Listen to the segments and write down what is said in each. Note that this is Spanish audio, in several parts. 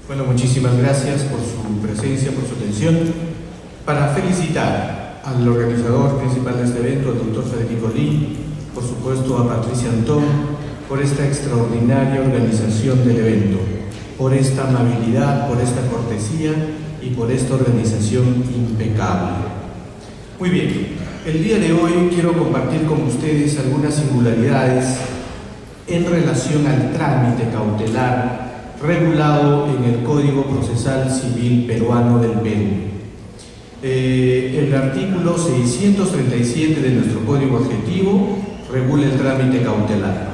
Bueno, muchísimas gracias por su presencia, por su atención. Para felicitar al organizador principal de este evento, al doctor Federico Lee, por supuesto a Patricia Antón, por esta extraordinaria organización del evento, por esta amabilidad, por esta cortesía y por esta organización impecable. Muy bien, el día de hoy quiero compartir con ustedes algunas singularidades en relación al trámite cautelar regulado en el Código Procesal Civil Peruano del Perú. El artículo 637 de nuestro Código Adjetivo regula el trámite cautelar.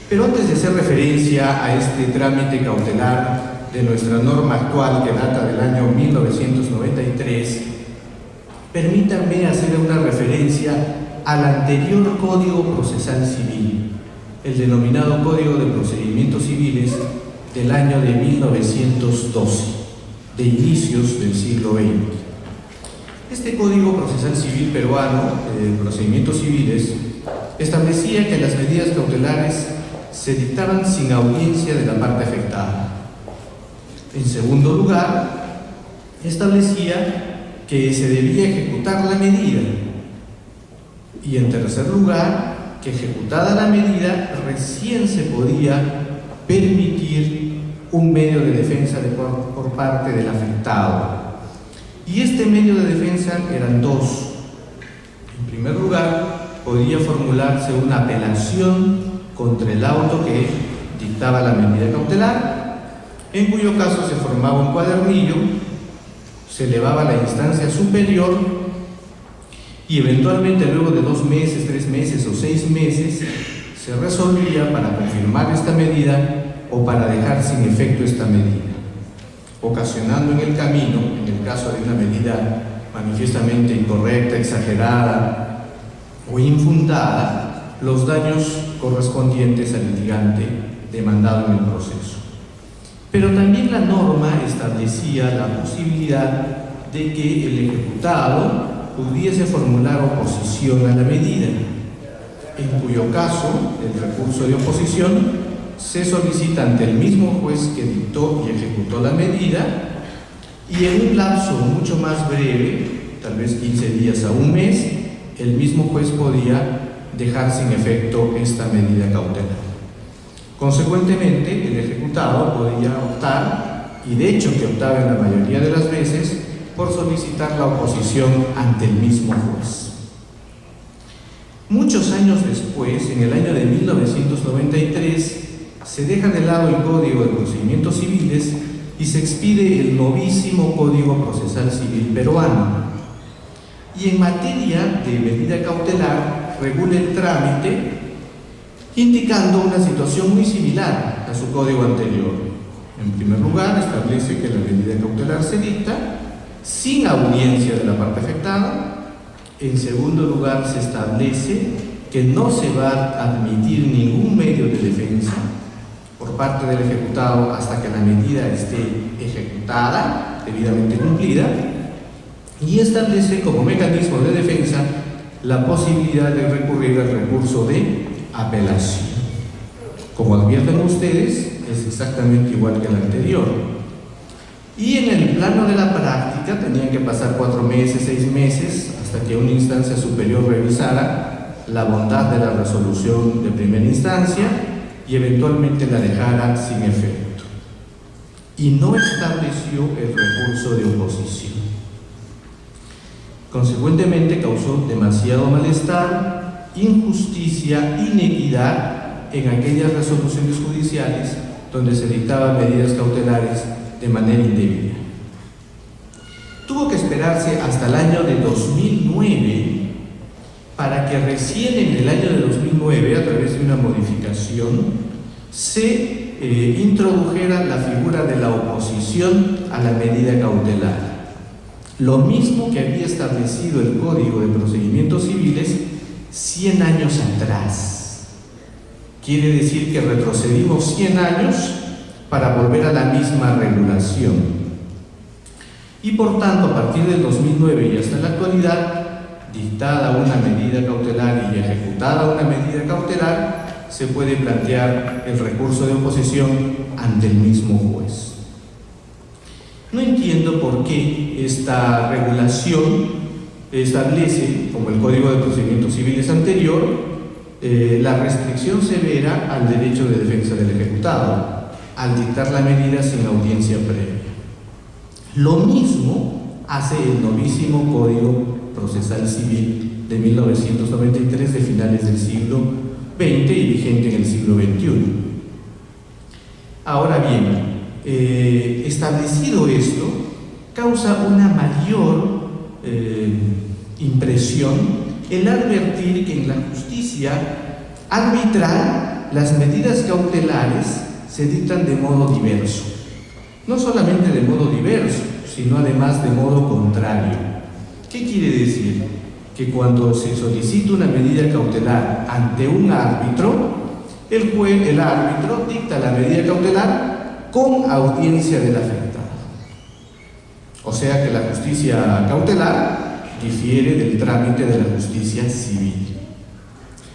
Pero antes de hacer referencia a este trámite cautelar de nuestra norma actual que data del año 1993, permítanme hacer una referencia al anterior Código Procesal Civil, el denominado Código de Procedimientos Civiles del año de 1912, de inicios del siglo XX. Este Código Procesal Civil peruano de Procedimientos Civiles establecía que las medidas cautelares se dictaban sin audiencia de la parte afectada. En segundo lugar, establecía que se debía ejecutar la medida. Y en tercer lugar, que ejecutada la medida, recién se podía permitir un medio de defensa por parte del afectado. Y este medio de defensa eran dos. En primer lugar, podía formularse una apelación contra el auto que dictaba la medida cautelar, en cuyo caso se formaba un cuadernillo, se elevaba a la instancia superior y eventualmente luego de 2 meses, 3 meses o 6 meses se resolvía para confirmar esta medida o para dejar sin efecto esta medida, ocasionando en el camino, en el caso de una medida manifiestamente incorrecta, exagerada o infundada, los daños correspondientes al litigante demandado en el proceso. Pero también la norma establecía la posibilidad de que el ejecutado pudiese formular oposición a la medida, en cuyo caso el recurso de oposición se solicita ante el mismo juez que dictó y ejecutó la medida, y en un lapso mucho más breve, tal vez 15 días a un mes, el mismo juez podía dejar sin efecto esta medida cautelar. Consecuentemente, el ejecutado podía optar, y de hecho que optaba en la mayoría de las veces, por solicitar la oposición ante el mismo juez. Muchos años después, en el año de 1993, se deja de lado el Código de Procedimientos Civiles y se expide el novísimo Código Procesal Civil Peruano. Y en materia de medida cautelar, regula el trámite, indicando una situación muy similar a su código anterior. En primer lugar, establece que la medida cautelar se dicta sin audiencia de la parte afectada. En segundo lugar, se establece que no se va a admitir ningún medio de defensa por parte del ejecutado hasta que la medida esté ejecutada, debidamente cumplida, y establece como mecanismo de defensa la posibilidad de recurrir al recurso de apelación. Como advierten ustedes, es exactamente igual que el anterior. Y en el plano de la práctica tenían que pasar 4 meses, 6 meses, hasta que una instancia superior revisara la bondad de la resolución de primera instancia y eventualmente la dejara sin efecto. Y no estableció el recurso de oposición. Consecuentemente causó demasiado malestar, injusticia, inequidad en aquellas resoluciones judiciales donde se dictaban medidas cautelares de manera indebida. Tuvo que esperarse hasta el año de 2009 para que recién en el año de 2009, a través de una modificación, se introdujera la figura de la oposición a la medida cautelar. Lo mismo que había establecido el Código de Procedimientos Civiles 100 años atrás. Quiere decir que retrocedimos 100 años para volver a la misma regulación. Y por tanto, a partir del 2009 y hasta la actualidad, dictada una medida cautelar y ejecutada una medida cautelar, se puede plantear el recurso de oposición ante el mismo juez. No entiendo por qué esta regulación establece, como el Código de Procedimientos Civiles anterior, la restricción severa al derecho de defensa del ejecutado, al dictar la medida sin audiencia previa. Lo mismo hace el novísimo Código Procesal Civil de 1993, de finales del siglo XX y vigente en el siglo XXI. Ahora bien, establecido esto, causa una mayor impresión el advertir que en la justicia arbitral las medidas cautelares se dictan de modo diverso. No solamente de modo diverso, sino además de modo contrario. ¿Qué quiere decir? Que cuando se solicita una medida cautelar ante un árbitro, el árbitro dicta la medida cautelar con audiencia del afectado. O sea que la justicia cautelar difiere del trámite de la justicia civil.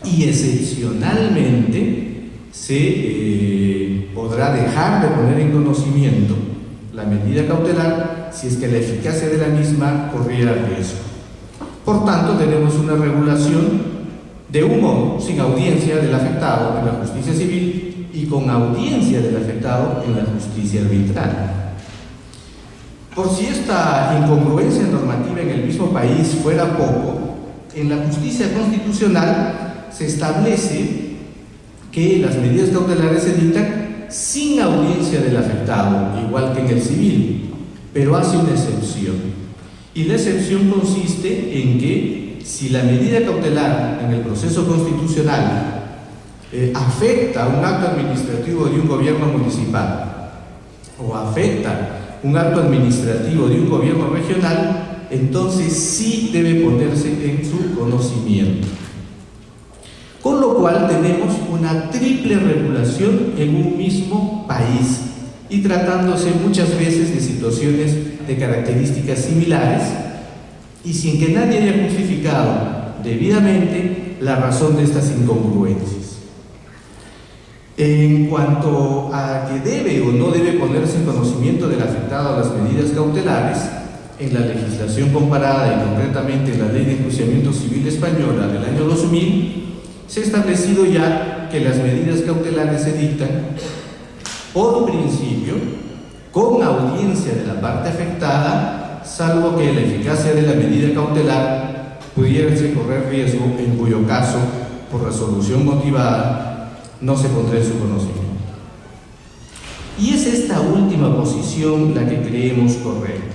Y excepcionalmente se podrá dejar de poner en conocimiento la medida cautelar si es que la eficacia de la misma corriera riesgo. Por tanto, tenemos una regulación de un modo, sin audiencia del afectado en la justicia civil y con audiencia del afectado en la justicia arbitral. Por si esta incongruencia normativa en el mismo país fuera poco, en la justicia constitucional se establece que las medidas cautelares se dictan sin audiencia del afectado, igual que en el civil, pero hace una excepción. Y la excepción consiste en que si la medida cautelar en el proceso constitucional afecta un acto administrativo de un gobierno municipal o afecta un acto administrativo de un gobierno regional, entonces sí debe ponerse en su conocimiento. Con lo cual tenemos una triple regulación en un mismo país y tratándose muchas veces de situaciones de características similares y sin que nadie haya justificado debidamente la razón de estas incongruencias. En cuanto a que debe o no debe ponerse en conocimiento del afectado las medidas cautelares, en la legislación comparada y concretamente en la Ley de Enjuiciamiento Civil Española del año 2000, se ha establecido ya que las medidas cautelares se dictan por principio con audiencia de la parte afectada, salvo que la eficacia de la medida cautelar pudiese correr riesgo, en cuyo caso, por resolución motivada, no se pondrá en su conocimiento. Y es esta última posición la que creemos correcta.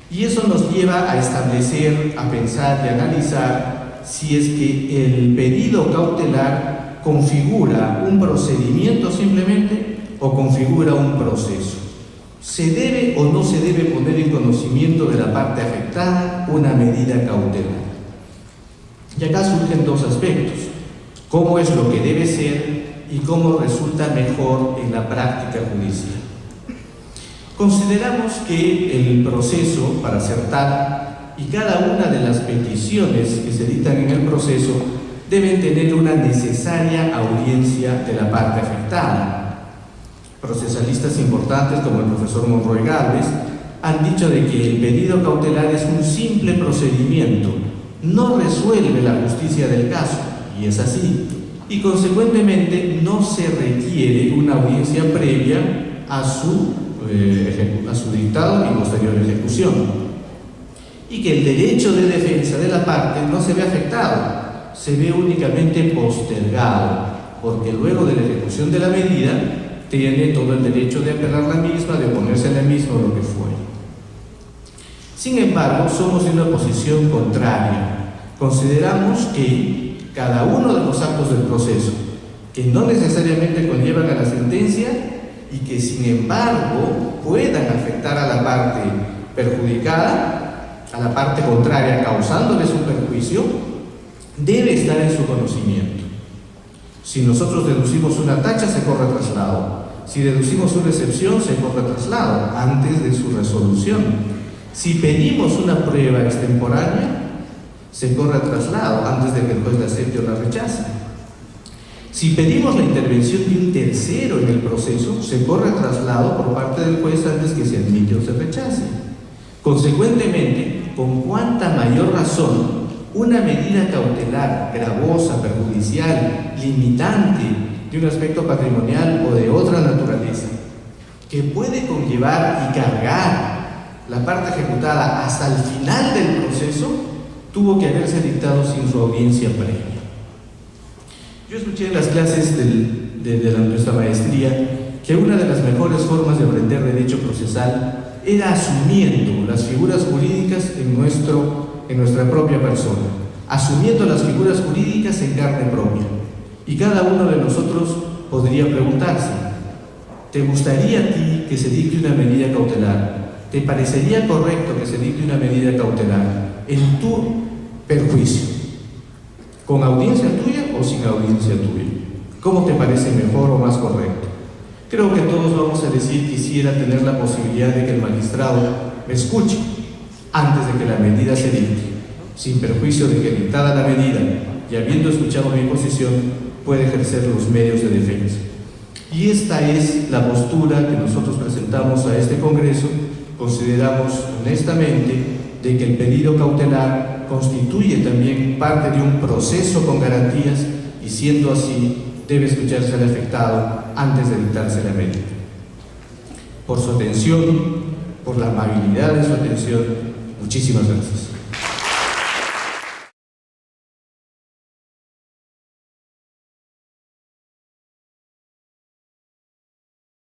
Y eso nos lleva a establecer, a pensar y a analizar si es que el pedido cautelar configura un procedimiento simplemente o configura un proceso. ¿Se debe o no se debe poner en conocimiento de la parte afectada una medida cautelar? Y acá surgen dos aspectos: cómo es lo que debe ser y cómo resulta mejor en la práctica judicial. Consideramos que el proceso, para ser tal, y cada una de las peticiones que se dictan en el proceso deben tener una necesaria audiencia de la parte afectada. Procesalistas importantes como el profesor Monroy Gálvez han dicho de que el pedido cautelar es un simple procedimiento, no resuelve la justicia del caso, y es así, y consecuentemente no se requiere una audiencia previa a su dictado y posterior ejecución, y que el derecho de defensa de la parte no se ve afectado, se ve únicamente postergado, porque luego de la ejecución de la medida tiene todo el derecho de apelar la misma, de oponerse a la misma o lo que fuere. Sin embargo, somos de una posición contraria. Consideramos que cada uno de los actos del proceso, que no necesariamente conllevan a la sentencia y que sin embargo puedan afectar a la parte perjudicada, a la parte contraria, causándoles un perjuicio, debe estar en su conocimiento. Si nosotros deducimos una tacha, se corre traslado. Si deducimos una excepción, se corre traslado antes de su resolución. Si pedimos una prueba extemporánea, se corre traslado antes de que el juez la acepte o la rechace. Si pedimos la intervención de un tercero en el proceso, se corre traslado por parte del juez antes que se admite o se rechace. Consecuentemente, con cuánta mayor razón una medida cautelar gravosa, perjudicial, limitante de un aspecto patrimonial o de otra naturaleza, que puede conllevar y cargar la parte ejecutada hasta el final del proceso, tuvo que haberse dictado sin su audiencia previa. Yo escuché en las clases de nuestra maestría que una de las mejores formas de aprender derecho procesal era asumiendo las figuras jurídicas en nuestra propia persona, asumiendo las figuras jurídicas en carne propia. Y cada uno de nosotros podría preguntarse: ¿te gustaría a ti que se dicte una medida cautelar? ¿Te parecería correcto que se dicte una medida cautelar en tu perjuicio? ¿Con audiencia tuya o sin audiencia tuya? ¿Cómo te parece mejor o más correcto? Creo que todos vamos a decir: quisiera tener la posibilidad de que el magistrado me escuche antes de que la medida se dicte, sin perjuicio de que dictada la medida y habiendo escuchado mi posición, puede ejercer los medios de defensa. Y esta es la postura que nosotros presentamos a este Congreso. Consideramos honestamente de que el pedido cautelar constituye también parte de un proceso con garantías y, siendo así, debe escucharse al afectado antes de dictarse la medida. Por su atención, por la amabilidad de su atención, muchísimas gracias.